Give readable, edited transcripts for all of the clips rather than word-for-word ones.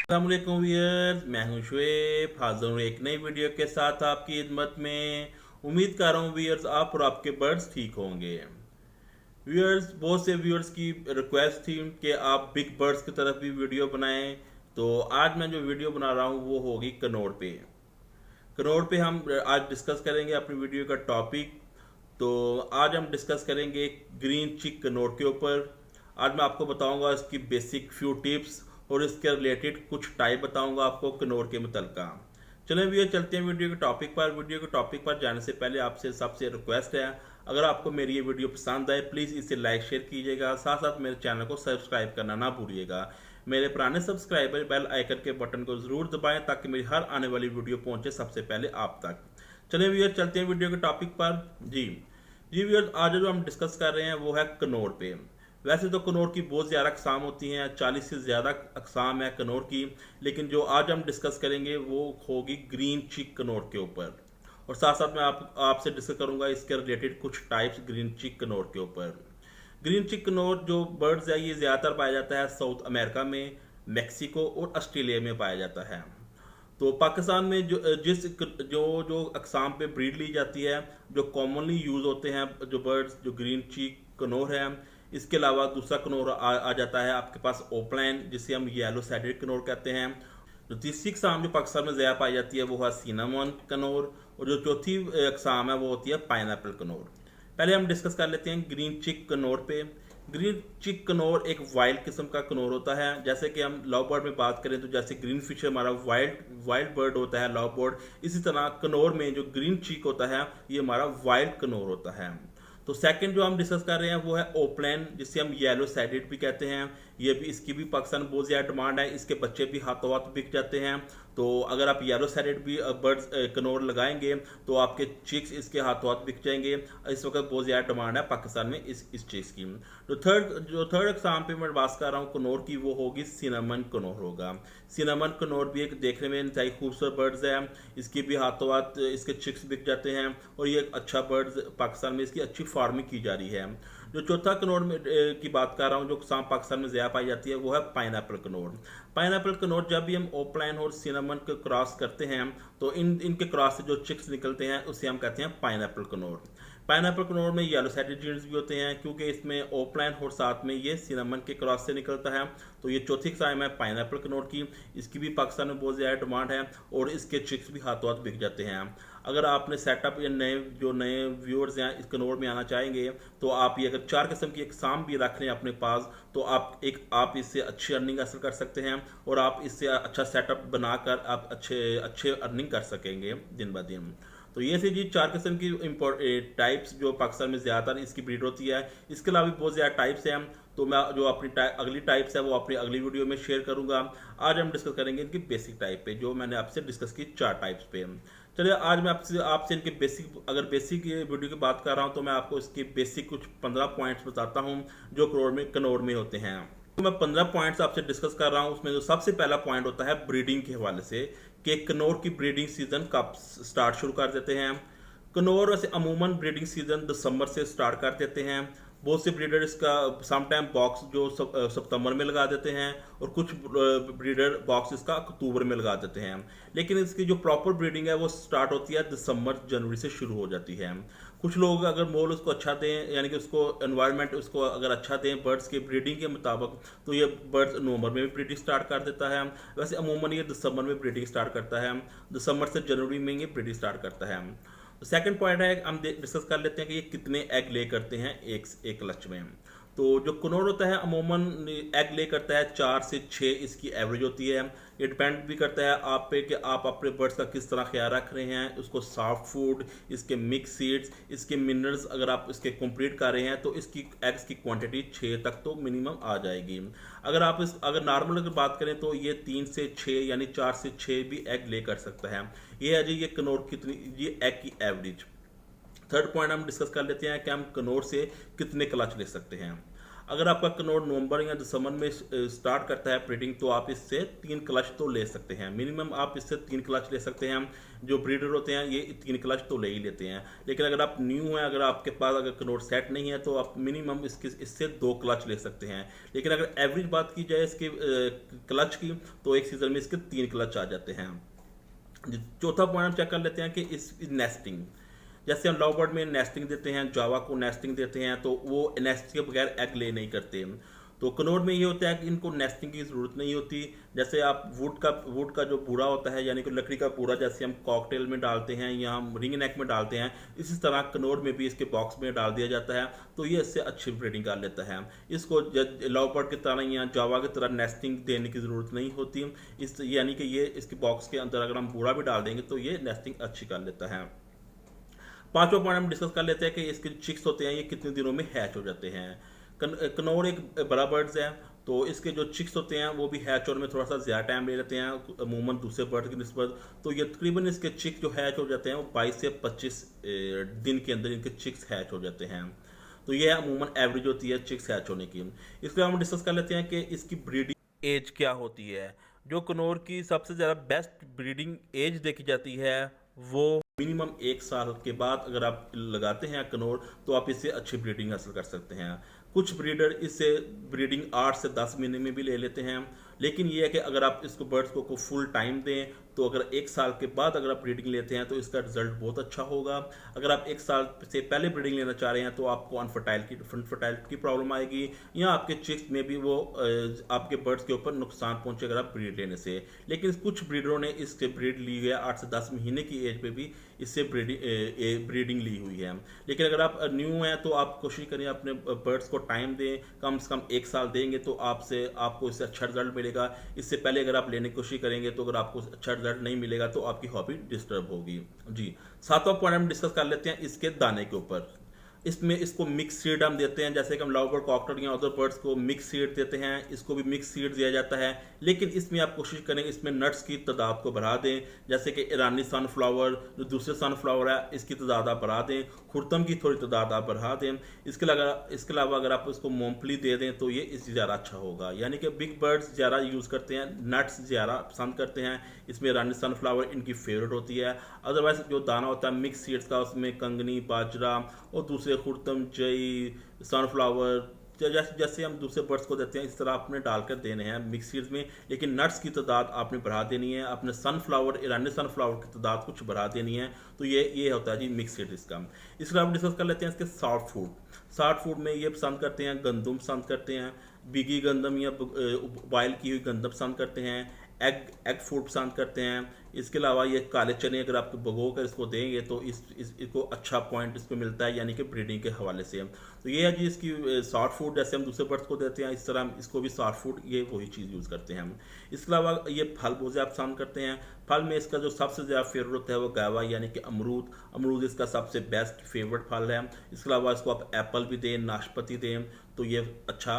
अस्सलामुअलैकुम व्यूअर्स, मैं हूं शुएब, हाजिर हूं एक नई वीडियो के साथ आपकी खिदमत में। उम्मीद कर रहा हूं व्यूअर्स आप और आपके बर्ड्स ठीक होंगे। व्यूअर्स, बहुत से व्यूअर्स की रिक्वेस्ट थी कि आप बिग बर्ड्स की तरफ भी वीडियो बनाएं, तो आज मैं जो वीडियो बना रहा हूं वो होगी कनौर पे। कनौर पे हम आज डिस्कस करेंगे अपनी वीडियो का टॉपिक। तो आज हम डिस्कस करेंगे ग्रीन चिक कनौर के ऊपर। आज मैं आपको बताऊंगा इसकी बेसिक फ्यू टिप्स और इसके रिलेटेड कुछ टाइप बताऊंगा आपको कनौर के मुतलका। चलें भैया, चलते हैं वीडियो के टॉपिक पर। वीडियो के टॉपिक पर जाने से पहले आपसे सबसे रिक्वेस्ट है, अगर आपको मेरी ये वीडियो पसंद आए प्लीज़ इसे लाइक शेयर कीजिएगा, साथ साथ मेरे चैनल को सब्सक्राइब करना ना भूलिएगा। मेरे पुराने सब्सक्राइबर बेल आइकन के बटन को ज़रूर दबाएं ताकि मेरी हर आने वाली वीडियो पहुंचे सबसे पहले आप तक। चलिए भैया, चलते हैं वीडियो के टॉपिक पर। जी जी व्यूअर्स, आज जो हम डिस्कस कर रहे हैं वो है कनौर पे। वैसे तो कनौर की बहुत ज़्यादा अकसाम होती हैं, 40 से ज़्यादा अकसाम है कनौर की, लेकिन जो आज हम डिस्कस करेंगे वो होगी ग्रीन चिक कनौर के ऊपर। और साथ साथ मैं आपसे डिस्कस करूंगा इसके रिलेटेड कुछ टाइप्स ग्रीन चिक कनौर के ऊपर। ग्रीन चिक कनौर जो बर्ड्स है ये ज़्यादातर पाया जाता है साउथ अमेरिका में, मैक्सिको और ऑस्ट्रेलिया में पाया जाता है। तो पाकिस्तान में जो अकसाम पे ब्रीड ली जाती है, जो कॉमनली यूज़ होते हैं जो बर्ड्स, जो ग्रीन चीक कनौर है, इसके अलावा दूसरा कनौर आ जाता है आपके पास ओपलाइन, जिसे हम येलो साइडेड कनौर कहते हैं। जो तीसरी अकसाम जो पाकिस्तान में ज़्यादा पाई जाती है वो है सिनामन कनौर, और जो चौथी अकसाम है वो होती है पाइनएप्पल कनौर। पहले हम डिस्कस कर लेते हैं ग्रीन चिक कनौर पे। ग्रीन चिक कनौर एक वाइल्ड किस्म का कनौर होता है। जैसे कि हम लव बर्ड में बात करें तो जैसे ग्रीन फिशर हमारा वाइल्ड वाइल्ड बर्ड होता है लव बर्ड, इसी तरह कनौर में जो ग्रीन चिक होता है ये हमारा वाइल्ड कनौर होता है। तो सेकंड जो हम डिस्कस कर रहे हैं वो है ओपलैन, जिसे हम येलो साइडेड भी कहते हैं। ये भी, इसकी भी पाकिस्तान में बहुत ज़्यादा डिमांड है, इसके बच्चे भी हाथों हाथ बिक जाते हैं। तो अगर आप येलो साइडेड भी बर्ड्स कनौर लगाएंगे तो आपके चिक्स इसके हाथों हाथ बिक जाएंगे। इस वक्त बहुत ज़्यादा डिमांड है पाकिस्तान में इस चीज़ की। जो थर्ड एग्जाम पे मैं बात कर रहा हूँ कनौर की, वो होगी सिनामन कनौर होगा। सिनामन कनौर भी एक देखने में इंतहाई खूबसूरत बर्ड्स है, इसकी भी हाथों हाथ इसके चिक्स बिक जाते हैं, और ये एक अच्छा बर्ड्स पाकिस्तान में इसकी अच्छी फार्मिंग की जा रही है। जो चौथा कनौर में की बात कर रहा हूँ जो किसान पाकिस्तान में ज़्यादा पाई जाती है वो है पाइनएप्पल कनौर। पाइनएप्पल कनौर जब भी हम ओपलाइन और सिनामन को क्रॉस करते हैं तो इनके क्रॉस से जो चिक्स निकलते हैं उसे हम कहते हैं पाइनएप्पल कनौर। पाइनएप्पल कनौर में येलो साइडेड जीन्स भी होते हैं, क्योंकि इसमें ओपलाइन और साथ में ये सिनामन के क्रॉस से निकलता है। तो ये चौथी किस्म है पाइनएप्पल कनौर की, इसकी भी पाकिस्तान में बहुत ज़्यादा डिमांड है और इसके चिक्स भी हाथों हाथ बिक जाते हैं। अगर आपने सेटअप या नए व्यूअर्स हैं इस कनौर में आना चाहेंगे तो आप ये अगर 4 किस्म की एग्जाम भी रख लें अपने पास तो आप इससे अच्छी अर्निंग हासिल कर सकते हैं, और आप इससे अच्छा सेटअप बनाकर आप अच्छे अच्छे अर्निंग कर सकेंगे दिन ब दिन। तो ये थी जी 4 किस्म की टाइप्स जो पाकिस्तान में ज़्यादातर इसकी ब्रीड होती है। इसके अलावा भी बहुत ज़्यादा टाइप्स हैं, तो मैं जो अपनी अगली टाइप्स है वो अपनी अगली वीडियो में शेयर करूंगा। आज हम डिस्कस करेंगे इनकी बेसिक टाइप पे, जो मैंने आपसे डिस्कस की 4 टाइप्स पे। चलिए, आज मैं आपसे इनके बेसिक वीडियो की बात कर रहा हूँ तो मैं आपको इसके बेसिक कुछ 15 पॉइंट्स बताता हूँ जो कनौर में होते हैं। तो मैं 15 पॉइंट्स आपसे डिस्कस कर रहा हूँ, उसमें जो सबसे पहला पॉइंट होता है ब्रीडिंग के हवाले से कि कनौर की ब्रीडिंग सीजन कब स्टार्ट शुरू कर देते हैं। कनौर वैसे अमूमन ब्रीडिंग सीजन दिसंबर से स्टार्ट कर देते हैं। बहुत से ब्रीडर इसका समटाइम बॉक्स जो सितंबर में लगा देते हैं, और कुछ ब्रीडर बॉक्स इसका अक्टूबर में लगा देते हैं। लेकिन इसकी जो प्रॉपर ब्रीडिंग है वो स्टार्ट होती है दिसंबर जनवरी से शुरू हो जाती है। कुछ लोग अगर मोल उसको अच्छा दें, यानी कि उसको एनवायरनमेंट उसको अगर अच्छा दें बर्ड्स के ब्रीडिंग के मुताबिक, तो ये बर्ड्स नवंबर में भी ब्रीडिंग स्टार्ट कर देता है। वैसे अमूमन ये दिसंबर में ब्रीडिंग स्टार्ट करता है, दिसंबर से जनवरी में ये ब्रीडिंग स्टार्ट करता है। तो सेकंड पॉइंट है, हम डिस्कस कर लेते हैं कि ये कितने एग ले करते हैं एक लच में। तो जो कनौर होता है अमूमन एग ले करता है 4 से 6, इसकी एवरेज होती है। ये डिपेंड भी करता है आप पे कि आप अपने बर्ड्स का किस तरह ख्याल रख रहे हैं, उसको सॉफ्ट फूड, इसके मिक्स सीड्स, इसके मिनरल्स अगर आप इसके कंप्लीट कर रहे हैं तो इसकी एग्स की क्वांटिटी 6 तक तो मिनिमम आ जाएगी। अगर नॉर्मल अगर बात करें तो ये 3 से 6 यानी 4 से 6 भी एग ले कर सकता है। ये है जी ये कनौर कितनी, ये एग की एवरेज। थर्ड पॉइंट हम डिस्कस कर लेते हैं कि हम कनौर से कितने क्लच ले सकते हैं। अगर आपका कनोर नवंबर या दिसंबर में स्टार्ट करता है ब्रीडिंग तो आप इससे 3 क्लच तो ले सकते हैं, मिनिमम आप इससे 3 क्लच ले सकते हैं। जो ब्रीडर होते हैं ये 3 क्लच तो ले ही लेते हैं, लेकिन अगर आप न्यू हैं, अगर आपके पास अगर कनोर सेट नहीं है तो आप मिनिमम इससे 2 क्लच ले सकते हैं। लेकिन अगर एवरेज बात की जाए इसके क्लच की तो एक सीजन में इसके 3 क्लच आ जाते हैं। चौथा पॉइंट हम चेक कर लेते हैं कि इस नेस्टिंग, जैसे हम लव बर्ड में नेस्टिंग देते हैं, जावा को नेस्टिंग देते हैं, तो वो नेस्ट के बगैर एग ले नहीं करते। तो कनोर में ये होता है कि इनको नेस्टिंग की ज़रूरत नहीं होती। जैसे आप वुड का जो बूरा होता है, यानी कि लकड़ी का बूरा, जैसे हम कॉकटेल में डालते हैं या हम रिंग नेक में डालते हैं, इसी तरह कनोर में भी इसके बॉक्स में डाल दिया जाता है, तो ये इससे अच्छी ब्रीडिंग कर लेता है। इसको लव बर्ड की तरह या जावा की तरह नेस्टिंग देने की ज़रूरत नहीं होती। इस यानी कि ये इसके बॉक्स के अंदर अगर हम बूरा भी डाल देंगे तो ये नेस्टिंग अच्छी कर लेता है। पांचवा पॉइंट हम डिस्कस कर लेते हैं कि इसके चिक्स होते हैं ये कितने दिनों में हैच हो जाते हैं। कनौर एक बड़ा बर्ड्स है, तो इसके जो चिक्स होते हैं वो भी हैच होने में थोड़ा सा ज़्यादा टाइम ले लेते हैं अमूमन दूसरे बर्ड की निस्बत। तो ये तकरीबन इसके चिक्स जो हैच हो जाते हैं वो 22 से 25 दिन के अंदर इनके चिक्स हैच हो जाते हैं। तो ये अमूमन एवरेज होती है चिक्स हैच होने की। इसके बाद हम डिस्कस कर लेते हैं कि इसकी ब्रीडिंग एज क्या होती है। जो कनौर की सबसे ज़्यादा बेस्ट ब्रीडिंग एज देखी जाती है वो मिनिमम 1 साल के बाद अगर आप लगाते हैं कनौर तो आप इससे अच्छी ब्रीडिंग हासिल कर सकते हैं। कुछ ब्रीडर इससे ब्रीडिंग 8 से 10 महीने में भी ले लेते हैं, लेकिन ये है कि अगर आप इसको बर्ड्स को फुल टाइम दें तो अगर 1 साल के बाद अगर आप ब्रीडिंग लेते हैं तो इसका रिजल्ट बहुत अच्छा होगा। अगर आप 1 साल से पहले ब्रीडिंग लेना चाह रहे हैं तो आपको अनफर्टाइलिटी की प्रॉब्लम आएगी, या आपके चिक्स में भी वो आपके बर्ड्स के ऊपर नुकसान पहुंचेगा अगर आप ब्रीड लेने से। लेकिन कुछ ब्रीडरों ने इससे ब्रीड ली है 8 से 10 महीने की एज पे भी इससे ब्रीडिंग ली हुई है। लेकिन अगर आप न्यू हैं तो आप कोशिश करें अपने बर्ड्स को टाइम दें, कम से कम 1 साल देंगे तो आपको इससे अच्छा रिजल्ट मिलेगा। इससे पहले अगर आप लेने की कोशिश करेंगे तो अगर आपको अच्छा रिजल्ट नहीं मिलेगा तो आपकी हॉबी डिस्टर्ब होगी। जी, सातवां पॉइंट हम डिस्कस कर लेते हैं इसके दाने के ऊपर। इसमें इसको मिक्स सीड हम देते हैं, जैसे कि हम लव बर्ड, कॉकटेल या अदर बर्ड्स को मिक्स सीड देते हैं, इसको भी मिक्स सीड दिया जाता है। लेकिन इसमें आप कोशिश करें इसमें नट्स की तादाद को बढ़ा दें, जैसे कि ईरानी सनफ्लावर जो दूसरे सनफ्लावर है इसकी तादाद आप बढ़ा दें, खुर्तम की थोड़ी तादाद आप बढ़ा दें। इसके अलावा अगर आप इसको मूंगफली दे दें तो ये इससे ज़्यादा अच्छा होगा। यानी कि बिग बर्ड्स ज़्यादा यूज़ करते हैं, नट्स ज़्यादा पसंद करते हैं, इसमें ईरानी सनफ्लावर इनकी फेवरेट होती है। अदरवाइज जो दाना होता है मिक्स सीड्स का उसमें कंगनी, बाजरा और दूसरे खुर्तम, जई, सनफ्लावर जैसे हम दूसरे बर्ड्स को देते हैं इस तरह आपने डालकर देने हैं मिक्स सीड्स में। लेकिन नट्स की तादाद आपने बढ़ा देनी है, अपने सनफ्लावर, ईरानी सनफ्लावर की तादाद कुछ बढ़ा देनी है। तो ये होता है जी मिक्स सीड इसका। इसके अलावा डिस्कस कर लेते हैं इसके सॉफ्ट फूड। सॉफ्ट फूड में ये पसंद करते हैं, गंदम पसंद करते हैं, बिगी गंदम या बॉयल की हुई गंदम पसंद करते हैं, एग फूड पसंद करते हैं। इसके अलावा ये काले चने अगर आप भिगो कर इसको देंगे तो इसको अच्छा पॉइंट इसको मिलता है, यानी कि ब्रीडिंग के हवाले से। तो ये है जी इसकी सॉफ्ट फूड, जैसे हम दूसरे बर्ड्स को देते हैं इस तरह हम इसको भी सॉफ्ट फूड ये वही चीज़ यूज़ करते हैं हम। इसके अलावा ये फल बहुत ज़्यादा पसंद करते हैं। फल में इसका जो सबसे ज़्यादा फेवरेट होता है वो गावा, यानी कि अमरूद इसका सबसे बेस्ट फेवरेट फल है। इसके अलावा इसको आप एप्पल भी दें, नाशपाती दें तो ये अच्छा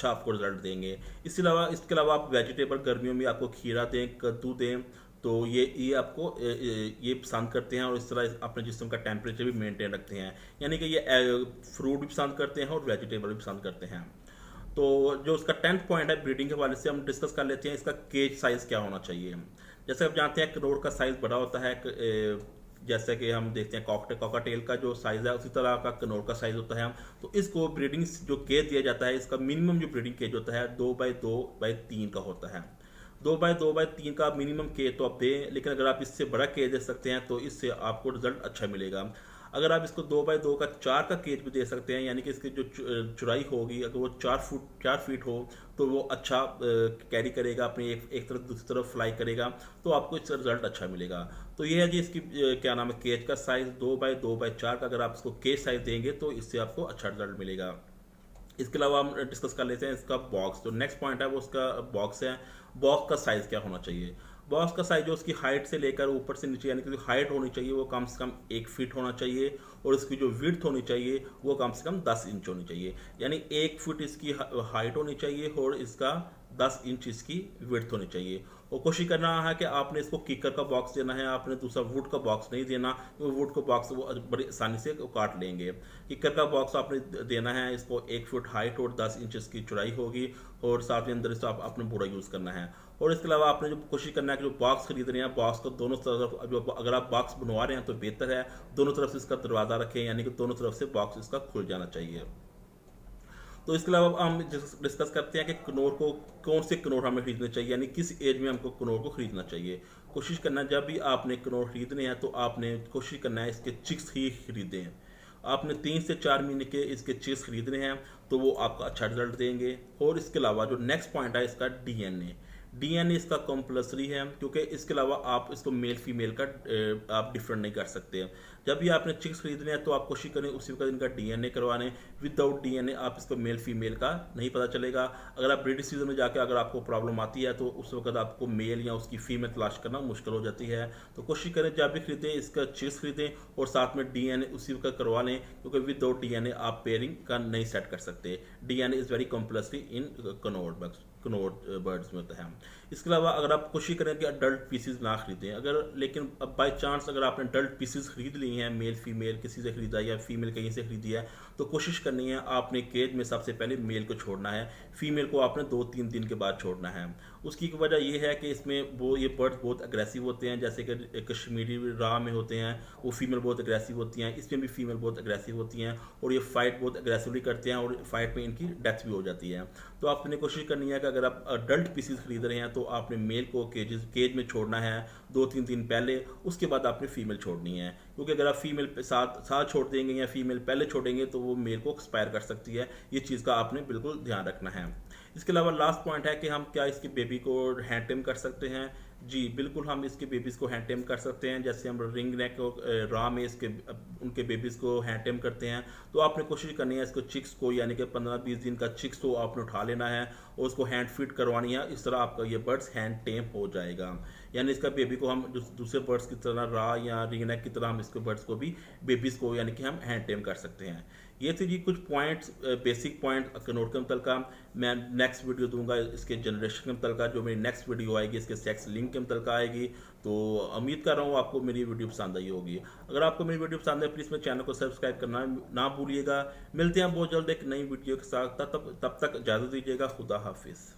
आपको रिजल्ट देंगे। इसके अलावा आप वेजिटेबल गर्मियों में आपको खीरा दें, कद्दू दें तो ये आपको ये पसंद करते हैं, और इस तरह अपने जिस्म का टेम्परेचर भी मेंटेन रखते हैं। यानी कि ये फ्रूट भी पसंद करते हैं और वेजिटेबल भी पसंद करते हैं। तो जो उसका 10th पॉइंट है ब्रीडिंग के हवाले से हम डिस्कस कर लेते हैं इसका केज साइज़ क्या होना चाहिए। जैसे आप जानते हैं कनौर का साइज़ बड़ा होता है, जैसे कि हम देखते हैं कॉकाटेल का जो साइज़ है उसी तरह का कनौर का साइज़ होता है। तो इसको ब्रीडिंग जो केज दिया जाता है इसका मिनिमम जो ब्रीडिंग केज होता है 2x2x3 का होता है। 2x2x3 का मिनिमम केज तो आप दें, लेकिन अगर आप इससे बड़ा केज दे सकते हैं तो इससे आपको रिजल्ट अच्छा मिलेगा। अगर आप इसको 2x2 का 4 का केज भी दे सकते हैं, यानी कि इसकी जो चौड़ाई होगी अगर वो 4 फीट हो तो वो अच्छा कैरी करेगा, अपनी एक तरफ दूसरी तरफ फ्लाई करेगा, तो आपको इसका रिजल्ट अच्छा मिलेगा। तो ये है जी इसकी क्या नाम है केज का साइज़ 2x2x4 का अगर आप इसको केज साइज़ देंगे तो इससे आपको अच्छा रिजल्ट मिलेगा। इसके अलावा हम डिस्कस कर लेते हैं इसका बॉक्स। जो नेक्स्ट पॉइंट है वो उसका बॉक्स है। बॉक्स का साइज़ क्या होना चाहिए। बॉक्स का साइज जो उसकी हाइट से लेकर ऊपर से नीचे, यानी कि जो हाइट होनी चाहिए वो कम से कम 1 फीट होना चाहिए, और इसकी जो विड्थ होनी चाहिए वो कम से कम 10 इंच होनी चाहिए। यानी 1 फीट इसकी हाइट होनी चाहिए और इसका 10 इंच इसकी विड्थ होनी चाहिए। और कोशिश करना है कि आपने इसको किकर का बॉक्स देना है, आपने दूसरा वुड का बॉक्स नहीं देना, क्योंकि वुड का बॉक्स वो बड़ी आसानी से काट लेंगे। किकर का बॉक्स आपने देना है, इसको 1 फुट हाइट और 10 इंच की चौड़ाई होगी, और साथ में अंदर इसको आपने बूढ़ा यूज़ करना है। और इसके अलावा आपने जो कोशिश करना है कि जो बॉक्स खरीद रहे हैं, बॉक्स को दोनों तरफ, जो अगर आप बॉक्स बनवा रहे हैं तो बेहतर है दोनों तरफ से इसका दरवाज़ा रखें, यानी कि दोनों तरफ से बॉक्स इसका खुल जाना चाहिए। तो इसके अलावा हम डिस्कस करते हैं कि कनौर को, कौन से कनौर हमें खरीदने चाहिए, यानी किस एज में हमको कनौर को खरीदना चाहिए। कोशिश करना है जब भी आपने कनौर खरीदने हैं तो आपने कोशिश करना है इसके चिक्स ही खरीदें। आपने 3 से 4 महीने के इसके चिक्स खरीदने हैं तो वो आपका अच्छा रिजल्ट देंगे। और इसके अलावा जो नेक्स्ट पॉइंट है इसका डीएनए। डीएनए इसका कंपलसरी है, क्योंकि इसके अलावा आप इसको मेल फीमेल का आप डिफरेंट नहीं कर सकते। जब भी आपने चिक्स खरीदने हैं तो आप कोशिश करें उसी वक्त इनका डीएनए करवाने। विदाउट डीएनए आप इसको मेल फीमेल का नहीं पता चलेगा। अगर आप ब्रीडिंग सीजन में जाकर अगर आपको प्रॉब्लम आती है तो उस वक्त आपको मेल या उसकी फीमेल तलाश करना मुश्किल हो जाती है। तो कोशिश करें जब भी खरीदें इसका चिक्स खरीदें और साथ में डीएनए उसी वक्त करवा लें, क्योंकि विदाउट डीएनए आप पेयरिंग का नहीं सेट कर सकते। DNA is very compulsory in Knorr birds में होता है। इसके अलावा अगर आप कोशिश करें कि अडल्ट पीसीज ना खरीदें, अगर लेकिन अब बाई चांस अगर आपने अडल्ट पीसीज खरीद ली हैं, मेल फीमेल किसी से खरीदा या फीमेल कहीं से खरीदी है, तो कोशिश करनी है आपने केज में सबसे पहले मेल को छोड़ना है, फीमेल को आपने 2-3 दिन के बाद छोड़ना है। उसकी वजह यह है कि इसमें वो ये बर्ड्स बहुत अग्रेसिव होते हैं, जैसे कि कश्मीरी राह में होते हैं वो फीमेल बहुत अग्रेसिव होती हैं, इसमें भी फीमेल बहुत अग्रेसिव होती हैं और ये फाइट बहुत अग्रेसिवली करते हैं और फाइट में इनकी डेथ भी हो जाती है। तो आपने कोशिश करनी है कि अगर आप अडल्ट पीसीज खरीद रहे हैं तो आपने मेल को केज में छोड़ना है 2-3 दिन पहले, उसके बाद आपने फीमेल छोड़नी है। क्योंकि अगर आप फीमेल साथ छोड़ देंगे या फीमेल पहले छोड़ेंगे तो वो मेल को एक्सपायर कर सकती है। ये चीज़ का आपने बिल्कुल ध्यान रखना है। इसके अलावा लास्ट पॉइंट है कि हम क्या इसके बेबी को हैंड टेम कर सकते हैं। जी बिल्कुल, हम इसके बेबीज़ को हैंड टेम कर सकते हैं। जैसे हम रिंग नेक रॉ में इसके उनके बेबीज़ को हैंड टेम करते हैं, तो आपने कोशिश करनी है इसको चिक्स को, यानी कि 15-20 दिन का चिक्स को आपने उठा लेना है और उसको हैंड फीड करवानी है। इस तरह आपका ये बर्ड्स हैंड टेम हो जाएगा, यानी इसका बेबी को हम दूसरे बर्ड्स की तरह रॉ या रिंग नेक की तरह हम इसके बर्ड्स को भी, बेबीज़ को यानी कि हम हैंड टेम कर सकते हैं। ये थी जी कुछ पॉइंट्स, बेसिक पॉइंट कनौर के मतलब का। मैं नेक्स्ट वीडियो दूंगा इसके जनरेशन के मतलब का, जो मेरी नेक्स्ट वीडियो आएगी इसके सेक्स लिंक के मतलब का आएगी। तो उम्मीद कर रहा हूँ आपको मेरी वीडियो पसंद आई होगी। अगर आपको मेरी वीडियो पसंद है प्लीज़ मेरे चैनल को सब्सक्राइब करना ना भूलिएगा। मिलते हैं बहुत जल्द एक नई वीडियो के साथ, तब तक इजाज़त दीजिएगा। खुदा हाफिज़।